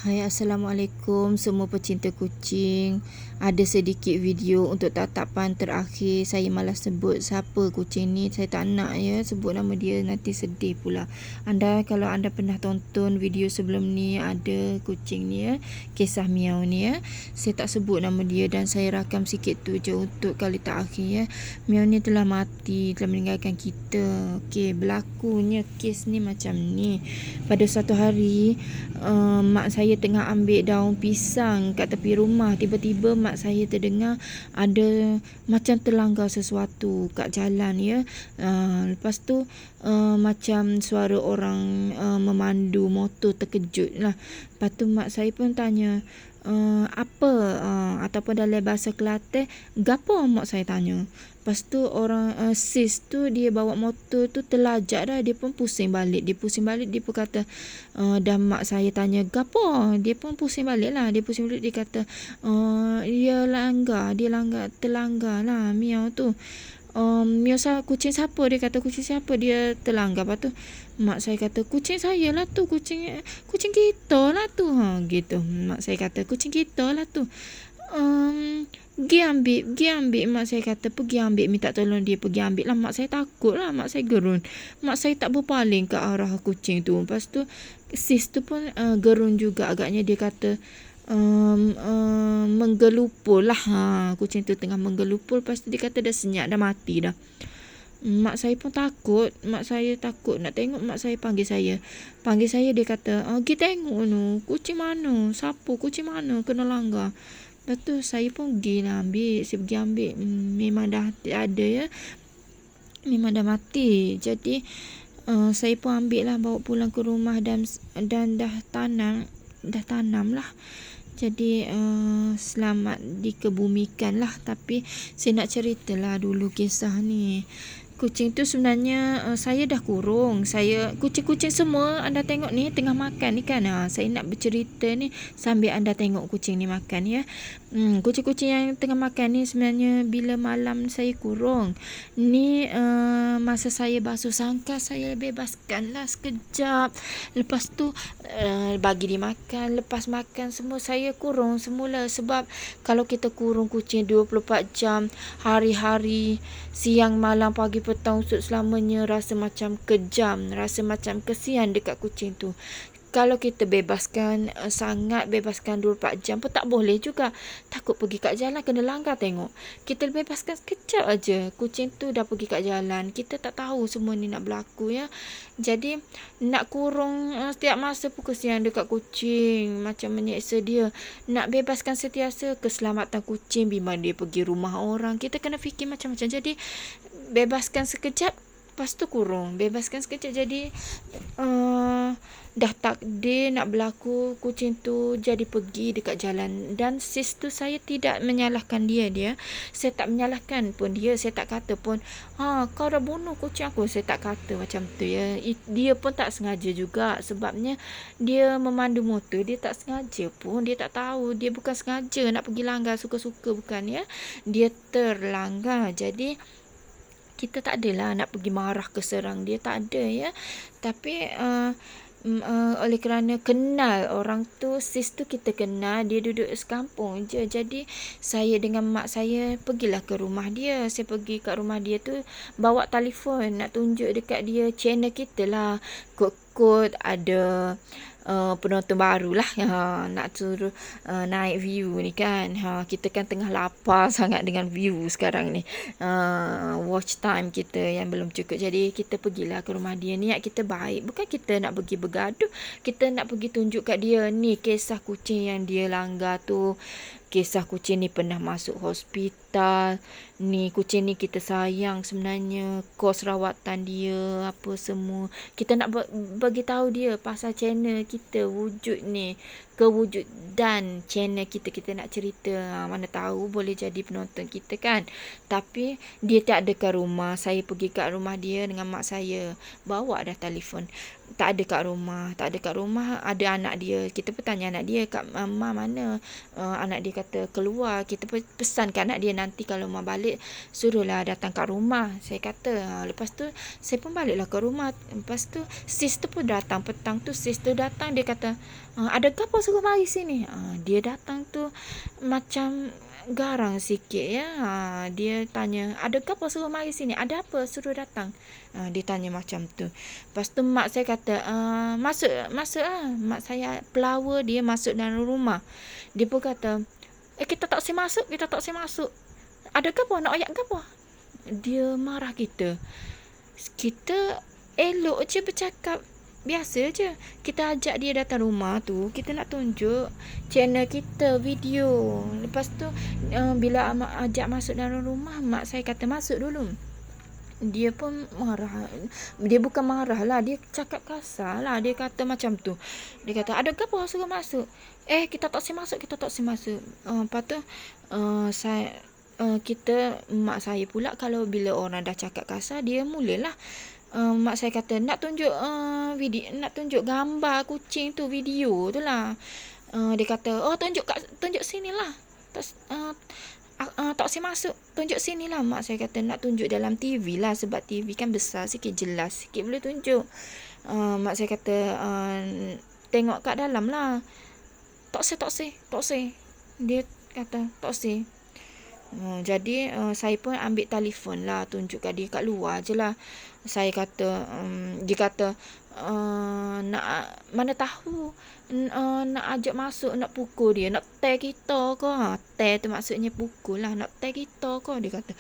Hai, Assalamualaikum semua pecinta kucing. Ada sedikit video untuk tatapan terakhir. Saya malas sebut siapa kucing ni. Saya tak nak sebut nama dia, nanti sedih pula. Kalau anda pernah tonton video sebelum ni, ada kucing ni kisah Miau ni saya tak sebut nama dia dan saya rakam sikit tu je untuk kali terakhir Miau ni telah mati, telah meninggalkan kita. Okey, berlakunya kes ni macam ni. Pada suatu hari, mak saya tengah ambil daun pisang kat tepi rumah. Tiba-tiba mak saya terdengar ada macam terlanggar sesuatu kat jalan lepas tu macam suara orang memandu motor, terkejut lah. Lepas tu mak saya pun tanya, apa, ataupun dalam bahasa Kelantan, gapo mak saya tanya. Lepas tu orang sis tu dia bawa motor tu terlajak dah, dia pun pusing balik. Dia pun kata, dan mak saya tanya gapo, dia pun pusing balik lah. Dia kata, terlanggar lah Miau tu. Miau kucing siapa? Dia kata kucing siapa dia terlanggar. Lepas tu mak saya kata kucing saya lah tu, kucing kita lah tu. Gitu mak saya kata kucing kita lah tu. Pergi ambil, mak saya kata pergi ambil, minta tolong dia pergi ambil lah. Mak saya takut lah, mak saya gerun. Mak saya tak berpaling ke arah kucing tu. Lepas tu sis tu pun gerun juga agaknya. Dia kata menggelupur lah, kucing tu tengah menggelupur. Lepas tu dia kata dah senyap, dah mati dah. Mak saya pun takut. Mak saya takut nak tengok. Mak saya panggil saya. Dia kata, pergi tengok nu, kucing mana, siapa, kucing mana kena langgar. Lepas tu saya pun pergi lah ambil. Saya pergi ambil, memang dah ada memang dah mati. Jadi saya pun ambil lah, bawa pulang ke rumah dan dah tanam lah. Jadi selamat dikebumikan lah. Tapi saya nak ceritalah dulu kisah ni. Kucing tu sebenarnya saya dah kurung. Kucing-kucing semua anda tengok ni tengah makan ni kan. Saya nak bercerita ni sambil anda tengok kucing ni makan kucing-kucing yang tengah makan ni sebenarnya bila malam saya kurung. Ni masa saya basuh sangkar, saya bebaskan lah sekejap. Lepas tu bagi dia makan. Lepas makan semua saya kurung semula. Sebab kalau kita kurung kucing 24 jam, hari-hari, siang, malam, pagi, petang, usut selamanya, rasa macam kejam, rasa macam kesian dekat kucing tu. Kalau kita bebaskan, sangat bebaskan 24 jam pun tak boleh juga. Takut pergi kat jalan kena langgar tengok. Kita bebaskan sekejap aja, kucing tu dah pergi kat jalan. Kita tak tahu semua ni nak berlaku Jadi nak kurung setiap masa pun kesian dekat kucing, macam menyeksa dia. Nak bebaskan sentiasa, keselamatan kucing bila dia pergi rumah orang. Kita kena fikir macam-macam. Jadi bebaskan sekejap, lepas tu kurung. Bebaskan sekejap, jadi dah takdir nak berlaku, kucing tu jadi pergi dekat jalan. Dan sis tu saya tidak menyalahkan dia. Saya tak menyalahkan pun dia. Saya tak kata pun, kau dah bunuh kucing aku. Saya tak kata macam tu Dia pun tak sengaja juga. Sebabnya dia memandu motor, dia tak sengaja pun. Dia tak tahu, dia bukan sengaja nak pergi langgar suka-suka, bukan Dia terlanggar. Jadi kita tak adalah nak pergi marah ke serang dia, tak ada Tapi oleh kerana kenal orang tu, sis tu kita kenal, dia duduk sekampung je. Jadi saya dengan mak saya pergilah ke rumah dia. Saya pergi kat rumah dia tu, bawa telefon nak tunjuk dekat dia channel kita lah. Kod-kod ada penonton baru lah nak suruh naik view ni kan. Kita kan tengah lapar sangat dengan view sekarang ni, watch time kita yang belum cukup. Jadi kita pergilah ke rumah dia. Niat kita baik, bukan kita nak pergi bergaduh. Kita nak pergi tunjuk kat dia ni kisah kucing yang dia langgar tu. Kisah kucing ni pernah masuk hospital. Ni kucing ni kita sayang sebenarnya, kos rawatan dia apa semua. Kita nak bagi tahu dia pasal channel kita, wujud ni, kewujudan channel kita. Kita nak cerita, mana tahu boleh jadi penonton kita kan. Tapi dia tak ada kat rumah. Saya pergi kat rumah dia dengan mak saya, bawa dah telefon. Tak ada kat rumah. Ada anak dia. Kita pun tanya anak dia, kat Mak mana? Anak dia kata keluar. Kita pesan kat anak dia, nanti kalau Mak balik suruhlah datang kat rumah. Saya kata lepas tu saya pun baliklah ke rumah. Lepas tu sis tu pun datang. Petang tu sis tu datang. Dia kata Ada apa suruh mari sini? Dia datang tu macam garang sikit ya. Dia tanya, ada apa suruh mari sini? Ada apa suruh datang? Dia tanya macam tu. Lepas tu mak saya kata, masuk lah. Mak saya pelawa, dia masuk dalam rumah. Dia pun kata, kita tak boleh masuk, kita tak boleh masuk. Ada apa? Nak ayat ke apa? Dia marah kita. Kita elok je bercakap. Biasa je. Kita ajak dia datang rumah tu, kita nak tunjuk channel kita, video. Lepas tu bila ajak masuk dalam rumah, mak saya kata masuk dulu. Dia pun marah. Dia bukan marah lah, dia cakap kasar lah. Dia kata macam tu. Dia kata, ada ke apa suruh masuk? Kita tak boleh masuk, kita tak boleh masuk. Lepas tu mak saya pula, kalau bila orang dah cakap kasar, dia mulalah mak saya kata nak tunjuk video, nak tunjuk gambar kucing tu, video tu lah. Dia kata, tunjuk sini lah. Tak boleh masuk, tunjuk sini lah. Mak saya kata nak tunjuk dalam TV lah, sebab TV kan besar sikit, jelas sikit, boleh tunjuk. Mak saya kata tengok kat dalam lah. Tak boleh. Dia kata tak boleh. Jadi saya pun ambil telefon lah, tunjuk kat dia kat luar je lah. Saya kata, dia kata, nak mana tahu nak ajak masuk, nak pukul dia, nak tear kita ke? Tear tu maksudnya pukul lah, nak tear kita ke? Dia kata.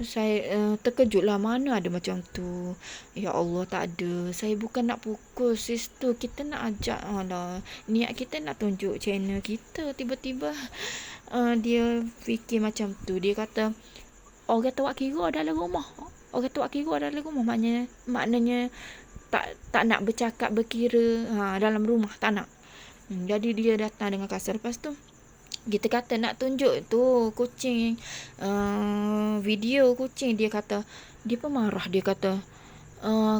Saya terkejut lah, mana ada macam tu. Ya Allah, tak ada. Saya bukan nak pukul sis tu, kita nak ajak lah. Niat kita nak tunjuk channel kita. Tiba-tiba dia fikir macam tu. Dia kata, orang tuak kira dalam rumah. Orang tuak kira dalam rumah, maknanya tak nak bercakap berkira dalam rumah, tak nak. Jadi dia datang dengan kasar. Lepas tu kita kata nak tunjuk tu kucing, video kucing. Dia kata, dia pun marah. Dia kata,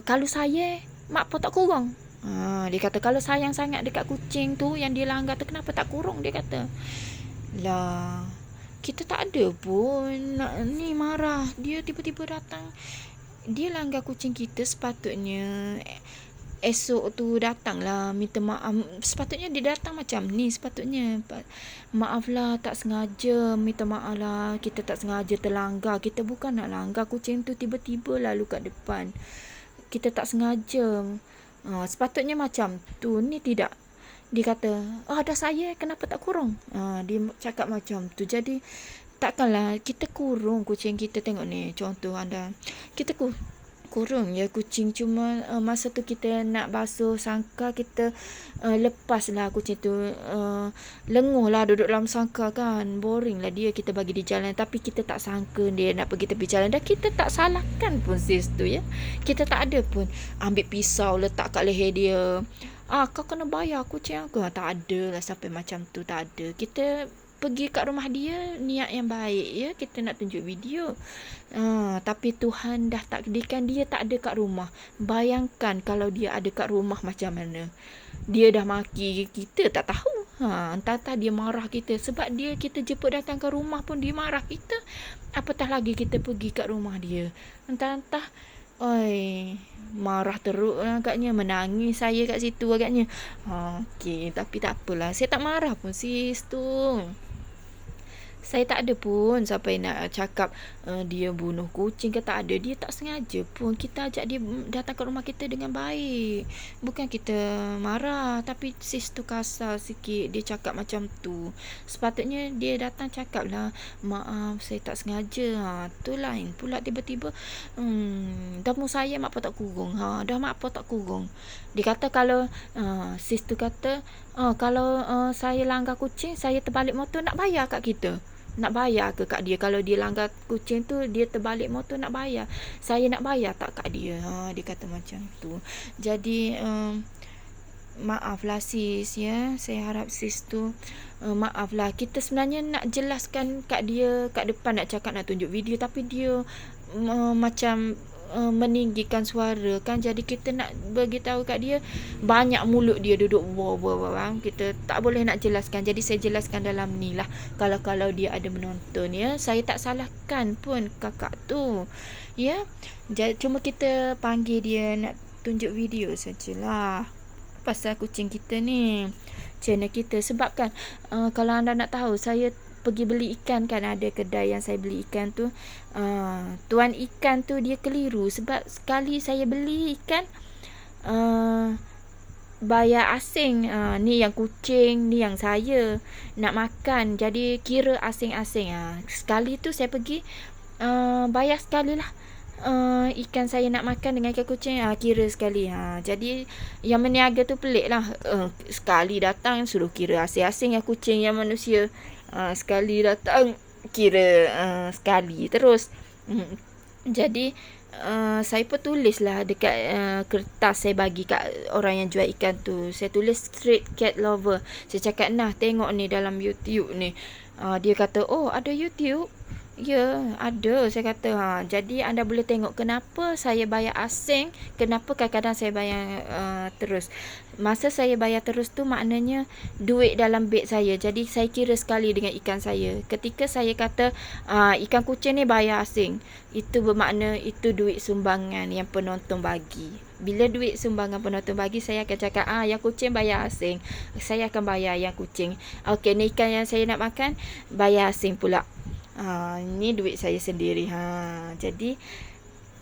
kalau saya mak pun tak kurang. Dia kata, kalau sayang sangat dekat kucing tu yang dia langgar tu, kenapa tak kurung? Dia kata, lah, kita tak ada pun ni marah. Dia tiba-tiba datang, dia langgar kucing kita. Sepatutnya esok tu datang lah, minta maaf. Sepatutnya dia datang macam ni. Sepatutnya, maaf lah, tak sengaja, minta maaf lah, kita tak sengaja terlanggar. Kita bukan nak langgar kucing tu, tiba-tiba lalu kat depan, kita tak sengaja. Sepatutnya macam tu. Ni tidak. Dia kata, dah saya, kenapa tak kurung? Dia cakap macam tu. Jadi takkanlah kita kurung kucing kita. Tengok ni contoh anda, kita kurung ya kucing, cuma masa tu kita nak basuh sangkar, kita lepaslah kucing tu, lenguh lah duduk dalam sangkar kan, boring lah dia, kita bagi dia jalan. Tapi kita tak sangka dia nak pergi tepi jalan, dan kita tak salahkan pun sis tu ya. Kita tak ada pun ambil pisau letak kat leher dia, kau kena bayar kucing aku. Tak ada lah sampai macam tu, tak ada. Kita pergi kat rumah dia, niat yang baik ya, kita nak tunjuk video. Tapi Tuhan dah takdirkan dia tak ada kat rumah. Bayangkan kalau dia ada kat rumah macam mana. Dia dah maki kita, tak tahu. Entah-entah dia marah kita. Sebab dia, kita jemput datang ke rumah pun dia marah kita, apatah lagi kita pergi kat rumah dia. Entah-entah marah teruk agaknya, menangis saya kat situ agaknya. Okey, tapi tak apalah, saya tak marah pun sis tu. Saya tak ada pun sampai nak cakap dia bunuh kucing ke, tak ada. Dia tak sengaja pun. Kita ajak dia datang ke rumah kita dengan baik. Bukan kita marah. Tapi sis tu kasar sikit. Dia cakap macam tu. Sepatutnya dia datang cakap lah, maaf saya tak sengaja. Tu lain pula tiba-tiba, dah mu saya mak apa tak kurung. Dah mak apa tak kurung. Dia kata kalau sis tu kata, kalau saya langgar kucing, saya terbalik motor, nak bayar kat kita? Nak bayar ke kat dia? Kalau dia langgar kucing tu, dia terbalik motor, nak bayar? Saya nak bayar tak kat dia? Dia kata macam tu. Jadi maaflah sis ya. Saya harap sis tu maaflah. Kita sebenarnya nak jelaskan kat dia kat depan, nak cakap, nak tunjuk video, tapi dia macam meninggikan suara kan. Jadi kita nak beritahu kat dia, banyak mulut dia duduk kita tak boleh nak jelaskan. Jadi saya jelaskan dalam ni lah, kalau dia ada menonton ya. Saya tak salahkan pun kakak tu ya. Cuma kita panggil dia nak tunjuk video sajalah pasal kucing kita ni. channel kita. Sebab kan kalau anda nak tahu, saya pergi beli ikan kan, ada kedai yang saya beli ikan tu, tuan ikan tu dia keliru. Sebab sekali saya beli ikan bayar asing, ni yang kucing, ni yang saya nak makan, jadi kira asing-asing. Sekali tu saya pergi bayar sekali lah, ikan saya nak makan dengan ikan kucing, kira sekali. Jadi yang meniaga tu pelik lah, sekali datang suruh kira asing-asing, yang kucing yang manusia. Sekali datang kira sekali terus. Jadi saya pun tulis lah dekat kertas saya bagi kat orang yang jual ikan tu. Saya tulis street cat lover. Saya cakap, nah tengok ni dalam YouTube ni. Dia kata, oh ada YouTube? Ya, ada. Saya kata, jadi anda boleh tengok kenapa saya bayar asing, kenapa kadang-kadang saya bayar terus. Masa saya bayar terus tu maknanya duit dalam beg saya. Jadi saya kira sekali dengan ikan saya. Ketika saya kata ikan kucing ni bayar asing, itu bermakna itu duit sumbangan yang penonton bagi. Bila duit sumbangan penonton bagi, saya akan cakap, yang kucing bayar asing, saya akan bayar yang kucing. Okey, ni ikan yang saya nak makan bayar asing pula. Ni duit saya sendiri. Jadi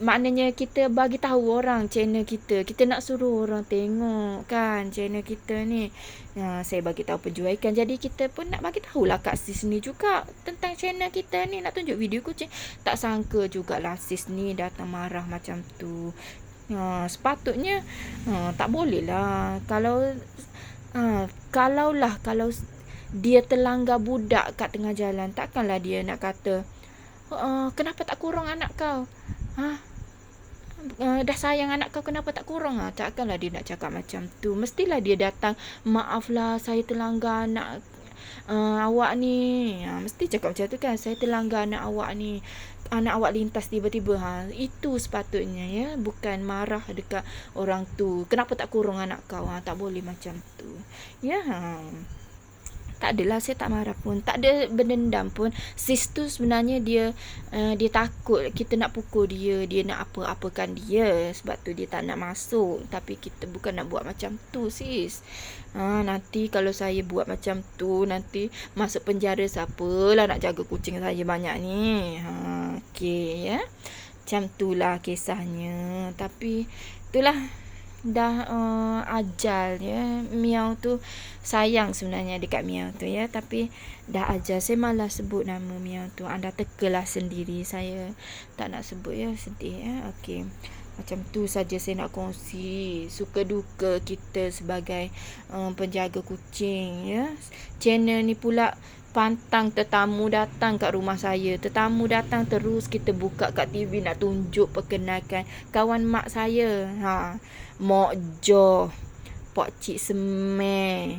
maknanya kita bagi tahu orang channel kita. Kita nak suruh orang tengok kan channel kita ni. Saya bagi tahu penjual ikan. Jadi kita pun nak bagi tahulah kat sis ni juga tentang channel kita ni, nak tunjuk video kucing. Tak sangka jugalah sis ni datang marah macam tu. Sepatutnya tak boleh lah. Kalau dia terlanggar budak kat tengah jalan, takkanlah dia nak kata, kenapa tak kurung anak kau? Dah sayang anak kau, kenapa tak kurung? Takkanlah dia nak cakap macam tu. Mestilah dia datang, maaflah saya terlanggar anak awak ni. Mesti cakap macam tu kan, saya terlanggar anak awak ni, anak awak lintas tiba-tiba. Itu sepatutnya ya, bukan marah dekat orang tu, kenapa tak kurung anak kau. Tak boleh macam tu ya. Tak adalah, saya tak marah pun, tak ada berdendam pun. Sis tu sebenarnya dia takut kita nak pukul dia, dia nak apa-apakan dia, sebab tu dia tak nak masuk. Tapi kita bukan nak buat macam tu sis. Nanti kalau saya buat macam tu, nanti masuk penjara, siapalah nak jaga kucing saya banyak ni. Okey ya, macam itulah kisahnya. Tapi itulah, dah ajal ya. Miau tu sayang sebenarnya dekat Miau tu ya, tapi dah ajal. Saya malas sebut nama Miau tu, anda tekelah sendiri, saya tak nak sebut ya, sedih ya. Okey, macam tu saja saya nak kongsi suka duka kita sebagai penjaga kucing ya. Channel ni pula pantang tetamu datang kat rumah saya. Tetamu datang terus kita buka kat TV, nak tunjuk, perkenalkan kawan mak saya. Mok Jo, Pok Cik Semeh,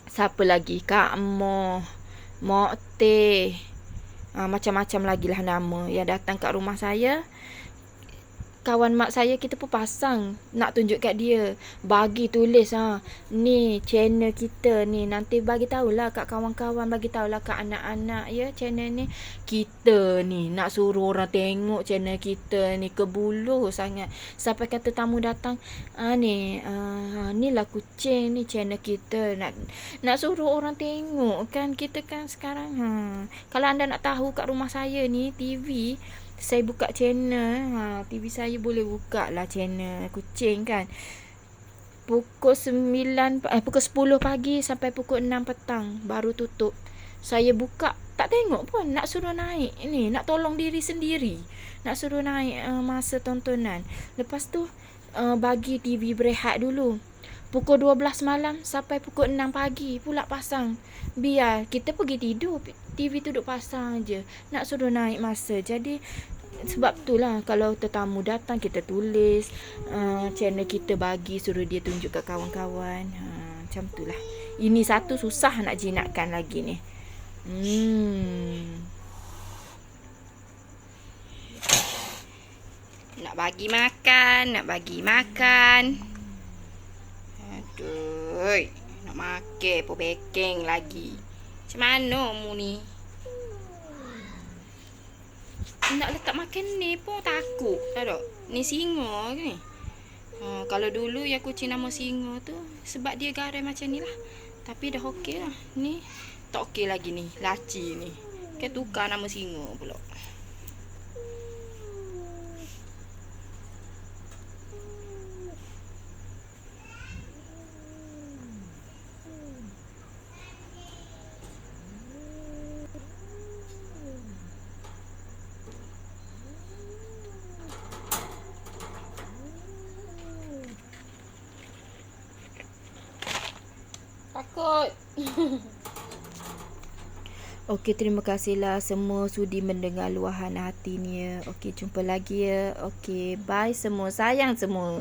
siapa lagi, Kak Mo, Mok Teh, macam-macam lagi lah nama yang datang kat rumah saya. Kawan mak saya, kita pun pasang nak tunjuk kat dia, bagi tulis ni channel kita ni, nanti bagi tahulah kat kawan-kawan, bagi tahulah kat anak-anak ya, channel ni kita ni, nak suruh orang tengok channel kita ni, kebuluh sangat. Sampai kata tamu datang, ni lah kucing ni channel kita, nak suruh orang tengok kan. Kita kan sekarang kalau anda nak tahu kat rumah saya ni TV, saya buka channel, TV saya boleh buka lah channel kucing kan. Pukul 10 pagi sampai pukul 6 petang baru tutup. Saya buka, tak tengok pun, nak suruh naik ni, nak tolong diri sendiri, nak suruh naik masa tontonan. Lepas tu bagi TV berehat dulu. Pukul 12 malam sampai pukul 6 pagi pula pasang. Biar kita pergi tidur, TV tu duduk pasang je, nak suruh naik masa. Jadi sebab itulah kalau tetamu datang, kita tulis channel kita, bagi suruh dia tunjuk kat kawan-kawan. Macam itulah. Ini satu susah nak jinakkan lagi ni. Nak bagi makan. Aduh, nak makan pun baking lagi. Macam mana mu ni? Nak letak makan ni pun takut. Tak ada. Ni singa ke ni? Kalau dulu ya kucing nama singa tu sebab dia garai macam ni lah. Tapi dah okey lah. Ni tak okey lagi ni. Laci ni. Kan tukar nama singa pula. Takut. Okey, terima kasihlah semua sudi mendengar luahan hati ni ya. Okey, jumpa lagi ya. Okey, bye semua. Sayang semua.